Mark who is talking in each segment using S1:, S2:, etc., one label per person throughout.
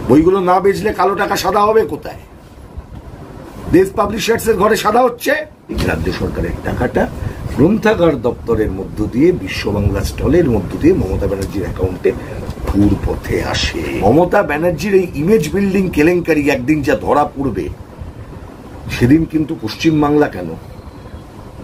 S1: বইগুলো না বেচলে কালো টাকা সাদা হবে কোথায়? দেশ পাবলিশার্স এর ঘরে সাদা হচ্ছে। রাজ্য সরকারের টাকাটা গ্রন্থাগার দপ্তরের মধ্য দিয়ে বিশ্ব বাংলা স্টলের মধ্য দিয়ে মমতা ব্যানার্জির অ্যাকাউন্টে ভুল পথে আসে। মমতা ব্যানার্জির এই ইমেজ বিল্ডিং কেলেঙ্কারি একদিন যা ধরা পড়বে, সেদিন কিন্তু পশ্চিমবাংলা কেন,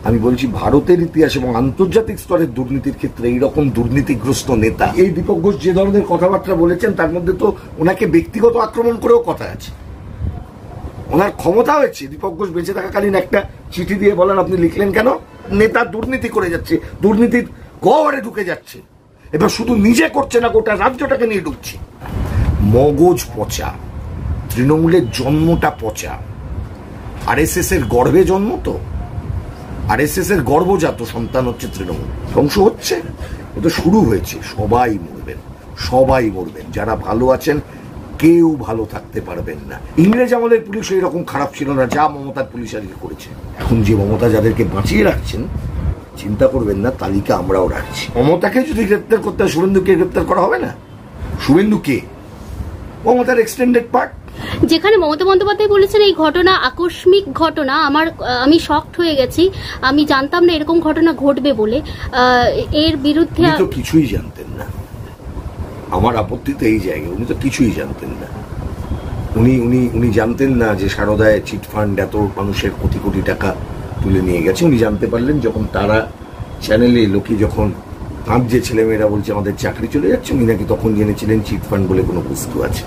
S1: আমি বলছি ভারতের ইতিহাস এবং আন্তর্জাতিক স্তরের দুর্নীতির ক্ষেত্রে এইরকম দুর্নীতিগ্রস্ত নেতা, এই দীপক ঘোষ যে ধরনের কথাবার্তা বলেছেন তার মধ্যে তো ওনাকে ব্যক্তিগত আক্রমণ করেও কথা আছে। ওনার ক্ষমতা হয়েছে দীপক ঘোষ বেঁচে থাকাকালীন একটা চিঠি দিয়ে বলেন আপনি লিখলেন কেন? নেতা দুর্নীতি করে যাচ্ছে, দুর্নীতির গহ্বরে ঢুকে যাচ্ছে, এবার শুধু নিজে করছে না, গোটা রাজ্যটাকে নিয়ে ঢুকছে। মগজ পচা, তৃণমূলের জন্মটা পচা, আরএসএস এর গর্ভে জন্ম, তো আরএসএস এর গর্ভজাত সন্তান হচ্ছে তৃণমূল। ধ্বংস হচ্ছে, তো শুরু হয়েছে। সবাই মরবেন, সবাই মরবেন, যারা ভালো আছেন কেউ ভালো থাকতে পারবেন না। ইংরেজ আমলের পুলিশ এইরকম খারাপ ছিল না যা মমতার পুলিশ আজকে করেছে। এখন যে মমতা যাদেরকে বাঁচিয়ে রাখছেন, চিন্তা করবেন না, তালিকা আমরাও রাখছি। মমতাকে যদি গ্রেপ্তার করতে হয়, শুভেন্দুকে গ্রেপ্তার করা হবে না? শুভেন্দু কে? মমতার এক্সটেন্ডেড পার্ট।
S2: যেখানে মমতা বন্দ্যোপাধ্যায় বলেছেন এই ঘটনা আকস্মিক ঘটনা, আমি শকড হয়ে গেছি, আমি জানতাম না এরকম ঘটনা ঘটবে বলে। এর বিরুদ্ধে
S1: তো কিছুই জানতেন না। আমার আপত্তি তো এই জায়গায়, উনি তো কিছুই জানতেন না। উনি জানতেন না যে সারদায় চিটফান্ড এত মানুষের কোটি কোটি টাকা তুলে নিয়ে গেছে। উনি জানতে পারলেন যখন তারা চ্যানেলে লোকে যখন কাঁদছে, ছেলেমেয়েরা বলছে আমাদের চাকরি চলে যাচ্ছে, উনি নাকি তখন জেনেছিলেন চিটফান্ড বলে কোনো বস্তু আছে।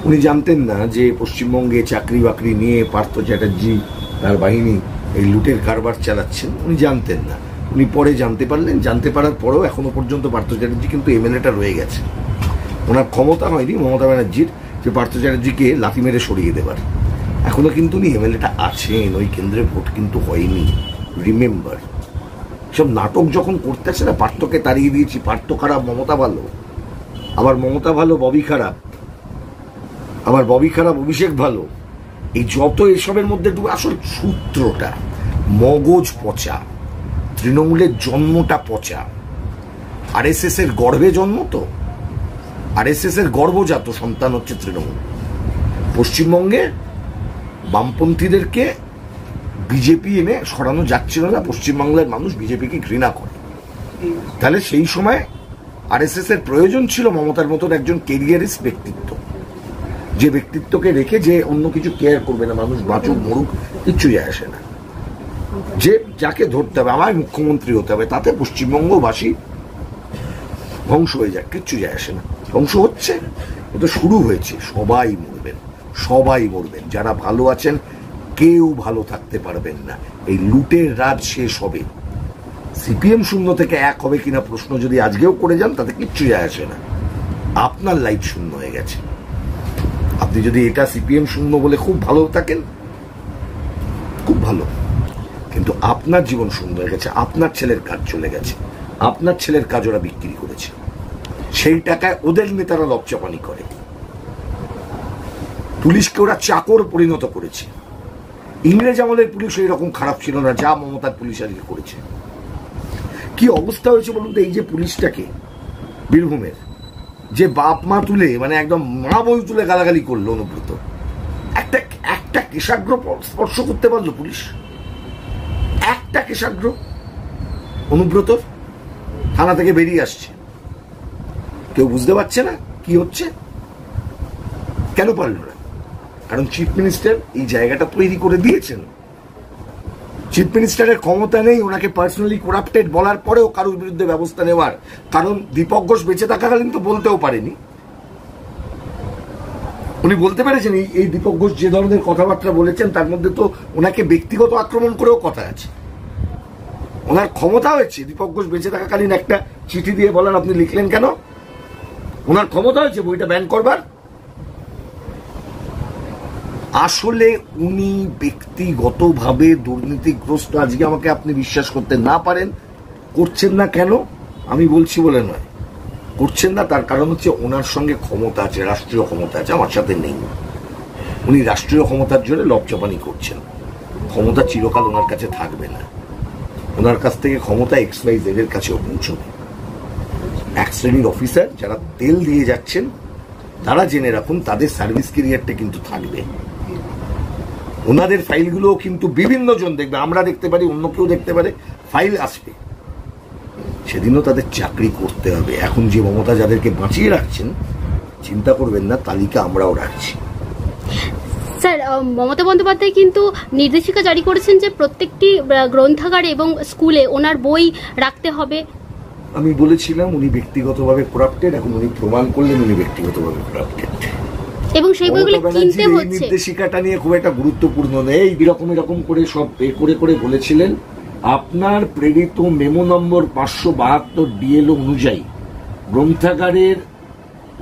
S1: উনি জানতেন না যে পশ্চিমবঙ্গে চাকরি বাকরি নিয়ে পার্থ চ্যাটার্জি তার বাহিনী এই লুটের কারবার চালাচ্ছেন। উনি জানতেন না, উনি পরে জানতে পারলেন। জানতে পারার পরেও এখনো পর্যন্ত পার্থ চ্যাটার্জি কিন্তু এমএলএটা রয়ে গেছে। ওনার ক্ষমতা হয়নি মমতা ব্যানার্জির যে পার্থ চ্যাটার্জিকে লাথি মেরে সরিয়ে দেবার। এখনো কিন্তু উনি এমএলএটা আছেন, ওই কেন্দ্রে ভোট কিন্তু হয়নি। রিমেম্বার, সব নাটক যখন করতে আসে না, পার্থকে তাড়িয়ে দিয়েছি, পার্থ খারাপ মমতা ভালো, আবার মমতা ভালো ববি খারাপ, আবার ববি খারাপ অভিষেক ভালো, এই যত এসবের মধ্যে আসল সূত্রটা মগজ পচা, তৃণমূলের জন্মটা পচা, আরএসএস এর গর্ভে জন্ম, তো আরএসএস এর গর্ভজাত সন্তান হচ্ছে তৃণমূল। পশ্চিমবঙ্গে বামপন্থীদেরকে বিজেপি এনে সরানো যাচ্ছিল না, পশ্চিমবাংলার মানুষ বিজেপিকে ঘৃণা করে। তাহলে সেই সময় আরএসএস এর প্রয়োজন ছিল মমতার মতন একজন কেরিয়ারিস্ট ব্যক্তিত্ব, যে ব্যক্তিত্বকে রেখে যে অন্য কিছু কেয়ার করবে না, মানুষ বাঁচুক মরুক কিচ্ছু যায় আসে না, যে যাকে ধরতে হবে আমায় মুখ্যমন্ত্রী হতে হবে, তাতে পশ্চিমবঙ্গবাসী ধ্বংস হয়ে যাক, কিচ্ছু যায় আসে না। ধ্বংস হচ্ছে, তো শুরু হয়েছে। সবাই মরবেন, সবাই মরবেন, যারা ভালো আছেন কেউ ভালো থাকতে পারবেন না। এই লুটের রাজ শেষ হবে। সিপিএম 0 থেকে 1 হবে কিনা প্রশ্ন যদি আজকেও করে যান, তাতে কিচ্ছু যায় আসে না। আপনার লাইফ শূন্য হয়ে গেছে। আপনি যদি এটা সিপিএম 0 বলে খুব ভালো থাকেন, খুব ভালো, কিন্তু আপনার জীবন শূন্য হয়ে গেছে। আপনার ছেলের কাজ চলে গেছে, আপনার ছেলের কাজ ওরা বিক্রি করেছে, সেই টাকায় ওদের নেতারা লপচাপানি করে। পুলিশকে ওরা চাকর পরিণত করেছে। ইংরেজ আমলের পুলিশ এইরকম খারাপ ছিল না যা মমতার পুলিশ আজকে করেছে। কি অবস্থা হয়েছে বলুন তো? এই যে পুলিশটাকে বীরভূমের যে বাপ মা তুলে, মানে একদম মা বই তুলে গালাগালি করলো অনুব্রত, একটা কেশাগ্র স্পর্শ করতে পারলো পুলিশ? একটা কেশাগ্র অনুব্রত থানা থেকে বেরিয়ে আসছে, কেউ বুঝতে পারছে না কি হচ্ছে। কেন পারল না? কারণ চিফ মিনিস্টার এই জায়গাটা তৈরি করে দিয়েছেন। চিফ মিনিস্টারের ক্ষমতা নেই ওনাকে পার্সোনালি করাপ্টেড বলার পরেও কারোর বিরুদ্ধে ব্যবস্থা নেওয়ার, কারণ দীপক ঘোষ বেঁচে থাকাকালীন তো বলতেও পারেনি। উনি বলতে পেরেছেন এই দীপক ঘোষ যে ধরনের কথাবার্তা বলেছেন তার মধ্যে তো ওনাকে ব্যক্তিগত আক্রমণ করেও কথা আছে। ওনার ক্ষমতা হয়েছে দীপক ঘোষ বেঁচে থাকাকালীন একটা চিঠি দিয়ে বলেন আপনি লিখলেন কেন? ওনার ক্ষমতা হয়েছে বইটা ব্যান করবার। আসলে উনি ব্যক্তিগতভাবে দুর্নীতিগ্রস্ত। আজকে আমাকে আপনি বিশ্বাস করতে না পারেন, করছেন না কেন আমি বলছি বলে নয়, করছেন না তার কারণ হচ্ছে ওনার সঙ্গে ক্ষমতা আছে, রাষ্ট্রীয় ক্ষমতা আছে, আমার সাথে নেই। উনি রাষ্ট্রীয় ক্ষমতার জন্য লপচাপানি করছেন। ক্ষমতা চিরকাল ওনার কাছে থাকবে না, ওনার কাছ থেকে ক্ষমতা XYZ এর কাছেও পৌঁছবে। এক শ্রেণীর অফিসার যারা তেল দিয়ে যাচ্ছেন তারা জেনে রাখুন তাদের সার্ভিস ক্যারিয়ারটা কিন্তু থাকবে, ওনাদের ফাইলগুলো কিন্তু বিভিন্ন জন দেখবে, আমরা দেখতে পারি, অন্য কেউ দেখতে পারে, ফাইল আসবে, সেদিনও তাদের চাকরি করতে হবে। এখন যে মমতা যাদেরকে বাঁচিয়ে রাখছেন, চিন্তা করবেন না, তালিকা আমরাও রাখছি।
S2: স্যার, মমতা বন্দ্যোপাধ্যায় কিন্তু নির্দেশিকা জারি করেছেন যে প্রত্যেকটি গ্রন্থাগারে এবং স্কুলে ওনার বই রাখতে হবে।
S1: আমি বলেছিলাম উনি ব্যক্তিগতভাবে করাপ্টেড, এখন উনি প্রমাণ করলেন উনি ব্যক্তিগতভাবে করাপ্টেড,
S2: এবং সেই বইগুলো কিনতে হচ্ছে।
S1: নির্দেশিকাটা নিয়ে খুব একটা গুরুত্বপূর্ণ নেই, এরকম করে সব করে বলেছিলেন আপনার প্রেরিত মেমো নম্বর 572 ডিএলও অনুযায়ী গ্রন্থাগারের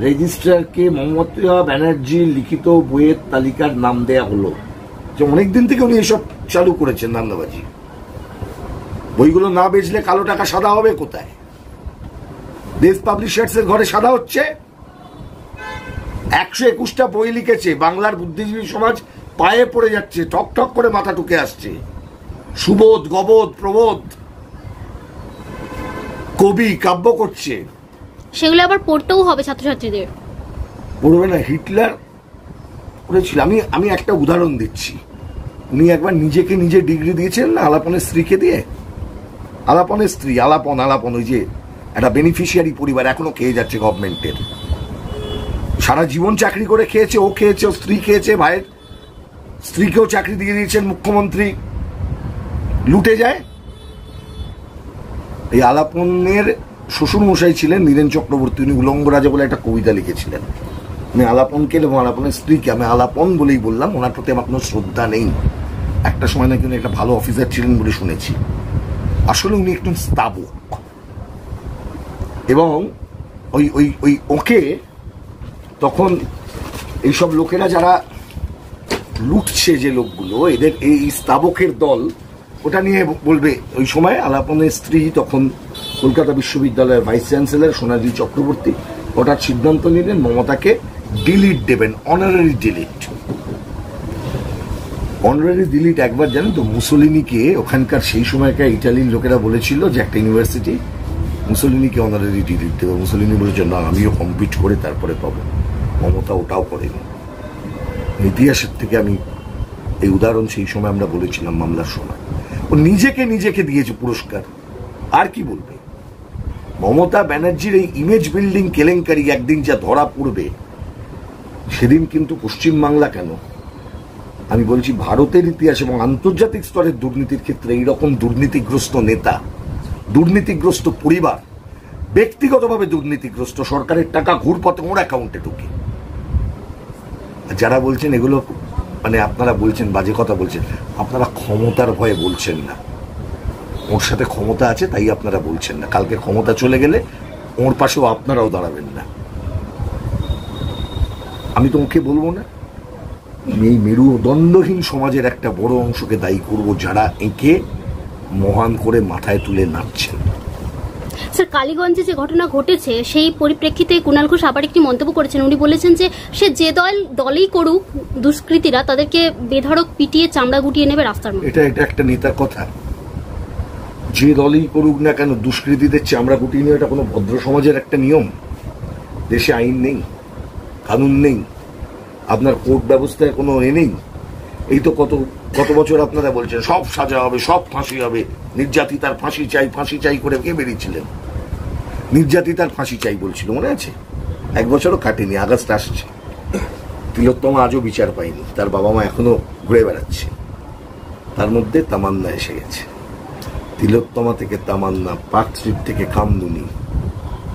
S1: রেজিস্ট্রারকে মমতা ব্যানার্জির লিখিত বইয়ের তালিকার নাম দেয়া হলো। যে অনেকদিন থেকে উনি এসব চালু করেছেন ধান্দাবাজি। বইগুলো না বেচলে কালো টাকা সাদা হবে কোথায়? দেশ পাবলিশার্স এর ঘরে সাদা হচ্ছে। 121টা বই লিখেছে, বাংলার বুদ্ধিজীবী সমাজ পায়ে পড়ে যাচ্ছে, ঠক ঠক করে মাথা টুকে আসছে। সুবোধ, গবোধ, প্রবোধ, কবি কাব্য করছে,
S2: সেগুলো আবার পড়তেও হবে ছাত্রছাত্রীদের।
S1: পড়বে না? হিটলার করেছিল। আমি একটা উদাহরণ দিচ্ছি, উনি একবার নিজেকে নিজে ডিগ্রি দিয়েছেন না আলাপনের স্ত্রীকে দিয়ে। আলাপনের স্ত্রী, আলাপন ওই যে একটা বেনিফিশিয়ারি পরিবার, এখনো খেয়ে যাচ্ছে গভর্নমেন্টের, সারা জীবন চাকরি করে খেয়েছে, ও খেয়েছে, ও স্ত্রী খেয়েছে, ভাইয়ের স্ত্রীকেও চাকরি দিয়ে দিয়েছেন মুখ্যমন্ত্রী, লুটে যায়। এই আলাপনের শ্বশুর মশাই ছিলেন নীরেন চক্রবর্তী, উনি উলঙ্গ রাজা বলে একটা কবিতা লিখেছিলেন। আমি আলাপনকে এবং আলাপনের স্ত্রীকে, আমি আলাপন বলেই বললাম, ওনার প্রতি আমার কোনো শ্রদ্ধা নেই। একটা সময় নাকি উনি একটা ভালো অফিসার ছিলেন বলে শুনেছি, আসলে উনি একটু স্থাবক। এবং ওই ওকে তখন এইসব লোকেরা যারা লুটছে, যে লোকগুলো, এদের এই স্থাবকের দল, ওটা নিয়ে বলবে। ওই সময় আলাপনের স্ত্রী তখন কলকাতা বিশ্ববিদ্যালয়ের ভাইস চ্যান্সেলর সোনালী চক্রবর্তী ওটার সিদ্ধান্ত নিলেন মমতাকে ডিলিট দেবেন, অনারারি ডিলিট। অনারারি ডিলিট একবার জানেন তো, মুসোলিনিকে, ওখানকার সেই সময়কার ইটালির লোকেরা বলেছিল যে একটা ইউনিভার্সিটি মুসোলিনিকে অনারারি ডিলিট দেবে, মুসোলিনি বলেছিল না, আমিও কম্পিট করে তারপরে পাবো। মমতা ওটাও করেনি। ইতিহাসের থেকে আমি এই উদাহরণ সেই সময় আমরা বলেছিলাম মামলার সময়, ও নিজেকে দিয়েছে পুরস্কার। আর কি বলবে? মমতা ব্যানার্জির এই ইমেজ বিল্ডিং কেলেঙ্কারি একদিন যা ধরা পড়বে, সেদিন কিন্তু পশ্চিমবাংলা কেন, আমি বলছি ভারতের ইতিহাস এবং আন্তর্জাতিক স্তরের দুর্নীতির ক্ষেত্রে এইরকম দুর্নীতিগ্রস্ত নেতা, দুর্নীতিগ্রস্ত পরিবার, ব্যক্তিগতভাবে দুর্নীতিগ্রস্ত, সরকারের টাকা ঘুরপথে ওর অ্যাকাউন্টে ঢুকে। যারা বলছেন এগুলো, মানে আপনারা বলছেন বাজে কথা বলছেন, আপনারা ক্ষমতার ভয়ে বলছেন না। ওর সাথে ক্ষমতা আছে তাই আপনারা বলছেন না, কালকে ক্ষমতা চলে গেলে ওর পাশেও আপনারাও দাঁড়াবেন না। আমি তো ওকে বলবো না, এই মেরুদণ্ডহীন সমাজের একটা বড় অংশকে দায়ী করব যারা একে মহান করে মাথায় তুলে নাচছেন।
S2: স্যার, কালীগঞ্জে যে ঘটনা ঘটেছে সেই পরিপ্রেক্ষিতে কুণাল ঘোষ আবার একটি মন্তব্য করেছেন। উনি বলেছেন যে সে যে দলই করুক, দুষ্কৃতীরা তাদেরকে বেধড়ক পিটিয়ে চামড়া গুটিয়ে নেবে রাস্তার মধ্যে।
S1: এটা একটা নেতার কথা? যে দলই করুক না কেন দুষ্কৃতীদের চামড়া গুটিয়ে নেওয়া, এটা কোনো ভদ্র সমাজের একটা নিয়ম? দেশে আইন নেই, কানুন নেই, আপনার কোর্ট ব্যবস্থায় কোনো নেই। এই তো কত বছর আপনারা বলছেন সব সাজা হবে, সব ফাঁসি হবে, নির্যাতিতার ফাঁসি চাই করে কে বেরিয়েছিলেন? নির্যাতিতার ফাঁসি চাই বলছিল, মনে আছে? 1 বছরও কাটেনি, আগস্ট আসছে, তিলোত্তমা আজও বিচার পায়নি, তার বাবা মা এখনো ঘুরে বেড়াচ্ছে। তার মধ্যে তামান্না এসে গেছে, তিলোত্তমা থেকে তামান্না, পার্ক স্ট্রিট থেকে কামদুনি।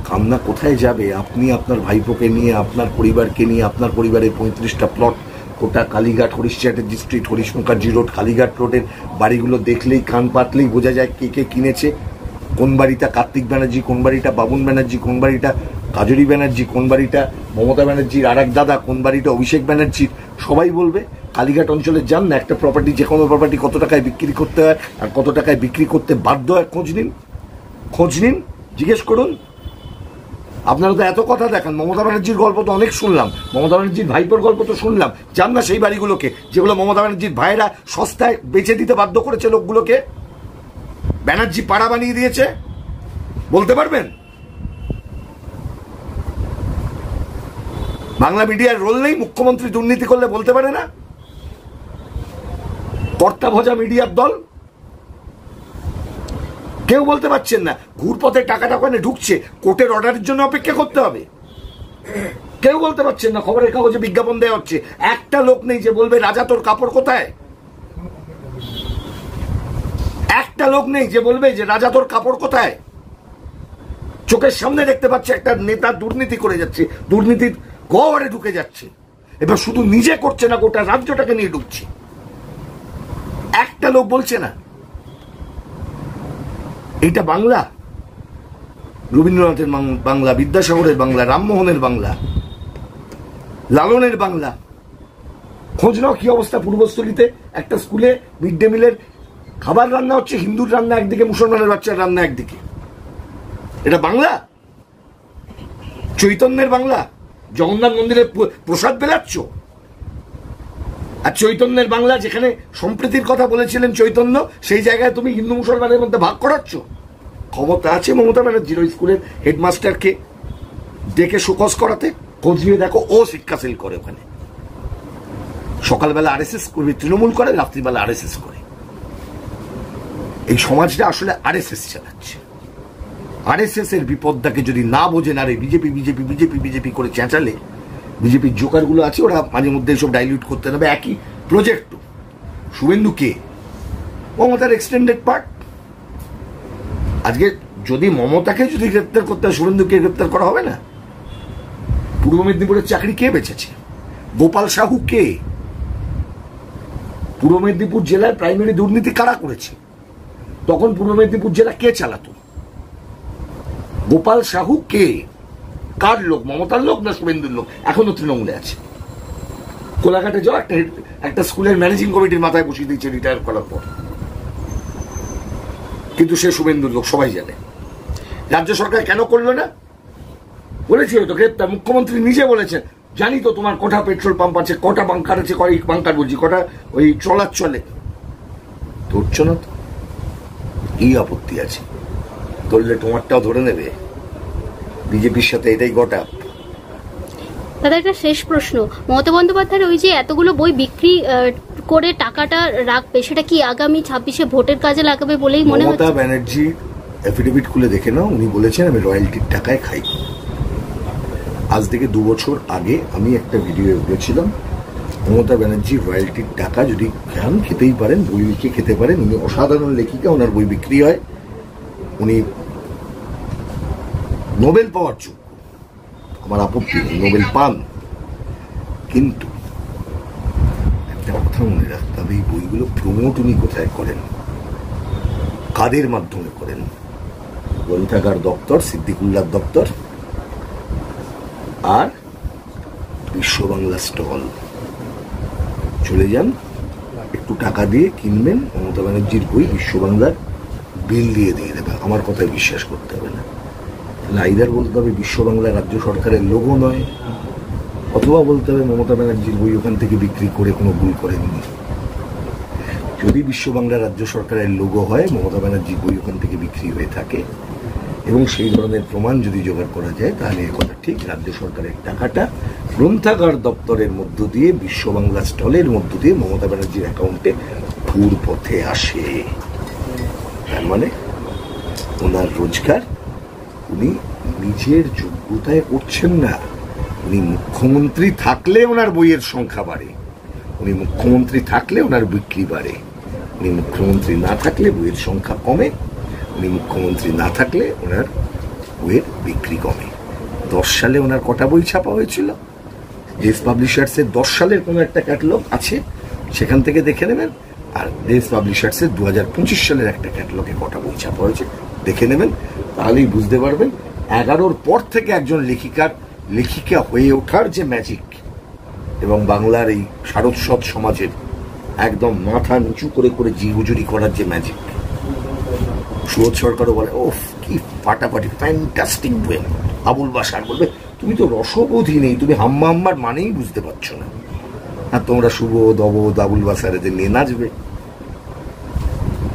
S1: কামনা কোথায় যাবে? আপনি আপনার ভাইপোকে নিয়ে, আপনার পরিবারকে নিয়ে, আপনার পরিবারের 35টা প্লট গোটা কালীঘাট, হরিশ চ্যাটার্জি স্ট্রিট, হরিশ মুখার্জি রোড, কালীঘাট রোডের বাড়িগুলো দেখলেই, কান পাতলেই বোঝা যায় কে কে কিনেছে। কোন বাড়িটা কার্তিক ব্যানার্জি, কোন বাড়িটা বাবুন ব্যানার্জি, কোন বাড়িটা কাজরি ব্যানার্জি, কোন বাড়িটা মমতা ব্যানার্জির আর এক দাদা, কোন বাড়িটা অভিষেক ব্যানার্জির। সবাই বলবে। কালীঘাট অঞ্চলে যান না, একটা প্রপার্টি, যে কোনো প্রপার্টি কত টাকায় বিক্রি করতে হয় আর কত টাকায় বিক্রি করতে বাধ্য হয়, খোঁজ নিন, জিজ্ঞেস করুন। আপনারা তো এত কথা দেখান, মমতা ব্যানার্জির গল্প তো অনেক শুনলাম, মমতা ব্যানার্জির ভাইপোর গল্প তো শুনলাম। যান না সেই বাড়িগুলোকে যেগুলো মমতা ব্যানার্জির ভাইয়েরা সস্তায় বেচে দিতে বাধ্য করেছে লোকগুলোকে, ব্যানার্জি পাড়া বানিয়ে দিয়েছে, বলতে পারবেন? বাংলা মিডিয়ার রোল নেই? মুখ্যমন্ত্রী দুর্নীতি করলে বলতে পারে না? কর্তা ভজা মিডিয়ার দল, কেউ বলতে পারছেন না। ঘুরপথে টাকাটা ওখানে ঢুকছে, কোর্টের অর্ডারের জন্য অপেক্ষা করতে হবে, কেউ বলতে পারছেন না। খবরের কাগজে বিজ্ঞাপন দেওয়া হচ্ছে, একটা লোক নেই যে বলবে রাজা তোর কাপড় কোথায়। একটা লোক নেই যে বলবে যে রাজা তোর কাপড় কোথায়। চোখের সামনে দেখতে পাচ্ছে একটা নেতা দুর্নীতি করে যাচ্ছে, দুর্নীতির গহ্বরে ঢুকে যাচ্ছে। এবার শুধু নিজে করছে না, গোটা রাজ্যটাকে নিয়ে ঢুকছে। একটা লোক বলছে না। এইটা বাংলা? রবীন্দ্রনাথের বাংলা, বিদ্যাসাগরের বাংলা, রামমোহনের বাংলা, লালনের বাংলা। খোঁজ নাও কি অবস্থা পূর্বস্থলীতে। একটা স্কুলে মিড ডে মিলের খাবার রান্না হচ্ছে, হিন্দুর রান্না একদিকে, মুসলমানের বাচ্চার রান্না একদিকে। এটা বাংলা? চৈতন্যের বাংলা? জগন্নাথ মন্দিরে প্রসাদ বেলাচ্ছ? আর চৈতন্যের বাংলা, যেখানে সম্প্রীতির কথা বলেছিলেন চৈতন্য, সেই জায়গায় তুমি হিন্দু মুসলমানের মধ্যে ভাগ করাচ্ছ। ক্ষমতা আছে মমতা ব্যানার্জির ওই স্কুলের হেডমাস্টারকে ডেকে শোকজ করাতে। খোঁজ নিয়ে দেখো, ও শিক্ষাশীল করে ওখানে। সকালবেলা আরএসএস করবে, তৃণমূল করে, রাত্রিবেলা আরএসএস করে। এই সমাজটা আসলে আরএসএস চালাচ্ছে। আরএসএস এর বিপদটাকে যদি না বোঝেন, আরে বিজেপি বিজেপি বিজেপি বিজেপি করে চেঁচালে, বিজেপির জোকারগুলো আছে, ওরা মাঝে মধ্যে এসব ডাইলিউট করতে হবে। একই প্রজেক্ট। শুভেন্দু কে? মমতার এক্সটেন্ডেড পার্ট। আজকে যদি মমতাকে যদি গ্রেপ্তার করতে হয়, শুভেন্দুকে গ্রেপ্তার করা হবে না? পূর্ব মেদিনীপুরের চাকরি কে বেঁচেছে? গোপাল সাহু কে? পূর্ব মেদিনীপুর জেলায় প্রাইমারি দুর্নীতি কারা করেছে? তখন পূর্ব মেদিনীপুর জেলা কে চালাতো? গোপাল সাহু কে? কার লোক? মমতার লোক না শুভেন্দুর লোক? এখনো তৃণমূলে আছে। কোলাঘাটে যাও, একটা স্কুলের ম্যানেজিং কমিটির মাথায় বসিয়ে দিয়েছে রিটায়ার করার পর, কিন্তু সে শুভেন্দুর লোক, সবাই জানে। রাজ্য সরকার কেন করলো না? বলেছি হয়তো গ্রেপ্তার। মুখ্যমন্ত্রী নিজে বলেছেন, জানি তো তোমার কটা পেট্রোল পাম্প আছে, কটা বাংকার আছে, বাংকার বলছি, কটা ওই ট্রলার চলে। ধরছো না তো? কি আপত্তি আছে? ধরলে তোমারটাও ধরে নেবে। বিজেপির সাথে এটাই গোটা।
S2: দাদা, একটা শেষ প্রশ্ন। মমতা বন্দ্যোপাধ্যায়ের ওই যে এতগুলো বই বিক্রি করে টাকাটা রাখবে, সেটা কি আগামী 26-এ ভোটের কাজে লাগাবে বলেই মনে হচ্ছে?
S1: মমতা ব্যানার্জি এফিডেভিট খুলে দেখে নাও, উনি বলেছেন আমি রয়্যালটির টাকায় খাই। আজ থেকে 2 বছর আগে আমি একটা ভিডিও বলেছিলাম, মমতা ব্যানার্জি রয়্যালটির টাকা যদি খান, খেতেই পারেন, বই লিখে খেতে পারেন। উনি অসাধারণ লেখিকা, ওনার বই বিক্রি হয়, উনি নোবেল পাওয়ার যোগ্য, আমার আপত্তি নেই, নোবেল পান। কিন্তু একটা কথা মনে রাখতে হবে, এই বইগুলো প্রমোট উনি কোথায় করেন, কাদের মাধ্যমে করেন? গ্রন্থাগার দপ্তর, সিদ্দিকুল্লাহ দপ্তর, আর বিশ্ব বাংলা স্টল। চলে যান, একটু টাকা দিয়ে কিনবেন মমতা ব্যানার্জির বই, বিশ্ব বাংলার বিল দিয়ে দেবে। আমার কথায় বিশ্বাস করতে হবে না। তাহলে আইদার বলতে হবে বিশ্ব বাংলা রাজ্য সরকারের লোগো নয়, অথবা বলতে হবে মমতা ব্যানার্জির বই ওখান থেকে বিক্রি করে কোনো ভুল করেননি। যদি বিশ্ব বাংলা রাজ্য সরকারের লোগো হয়, মমতা ব্যানার্জির বই ওখান থেকে বিক্রি হয়ে থাকে, এবং সেই ধরনের প্রমাণ যদি জোগাড় করা যায়, তাহলে এ কথা ঠিক, রাজ্য সরকারের টাকাটা গ্রন্থাগার দপ্তরের মধ্য দিয়ে, বিশ্ব বাংলা স্টলের মধ্য দিয়ে মমতা ব্যানার্জির অ্যাকাউন্টে ঘুর পথে আসে। তার মানে ওনার রোজগার উনি নিজের যোগ্যতায় করছেন না। উনি মুখ্যমন্ত্রী থাকলে ওনার বইয়ের সংখ্যা বাড়ে, উনি মুখ্যমন্ত্রী থাকলে ওনার বিক্রি বাড়ে, উনি মুখ্যমন্ত্রী না থাকলে বইয়ের সংখ্যা কমে, উনি মুখ্যমন্ত্রী না থাকলে ওনার বইয়ের বিক্রি কমে। 10 সালে ওনার কটা বই ছাপা হয়েছিল? দেশ পাবলিশার্সের 10 সালের কোনো একটা ক্যাটালগ আছে, সেখান থেকে দেখে নেবেন। আর দেশ পাবলিশার্সের 2025 সালের একটা ক্যাটালগে কটা বই ছাপা হয়েছে দেখে নেবেন, তাহলেই বুঝতে পারবেন 11-র পর থেকে একজন লেখিকা হয়ে ওঠার যে ম্যাজিক, এবং বাংলার এই সারস্বত সমাজের একদম মাথা নিচু করে করে জিহুজুরি করার যে ম্যাজিক। সুবোধ সরকারও বলে, ওফ কি ফাটাফাটি, ফ্যান্টাস্টিক বই। আবুল বাসার বলবে, তুমি তো রসবোধই নেই, তুমি হাম্মা হাম্মার মানেই বুঝতে পারছো না। আর তোমরা সুবোধ, অবোধ, আবুল বাসার এদের নিয়ে নাচবে।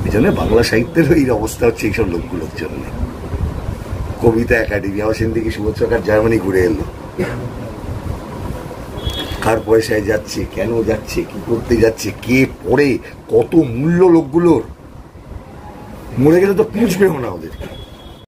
S1: এই জন্য বাংলা সাহিত্যের এই অবস্থা হচ্ছে এইসব লোকগুলোর জন্য। কবিতা একাডেমি, আমার সেদিন থেকে সুবোধ সরকার জার্মানি ঘুরে এলো, কার পয়সায় যাচ্ছে, কেন যাচ্ছে, কি করতে যাচ্ছে, কে পড়ে, কত মূল্য লোকগুলোর। মরে গেলে তো পুঁছবেও না ওদেরকে।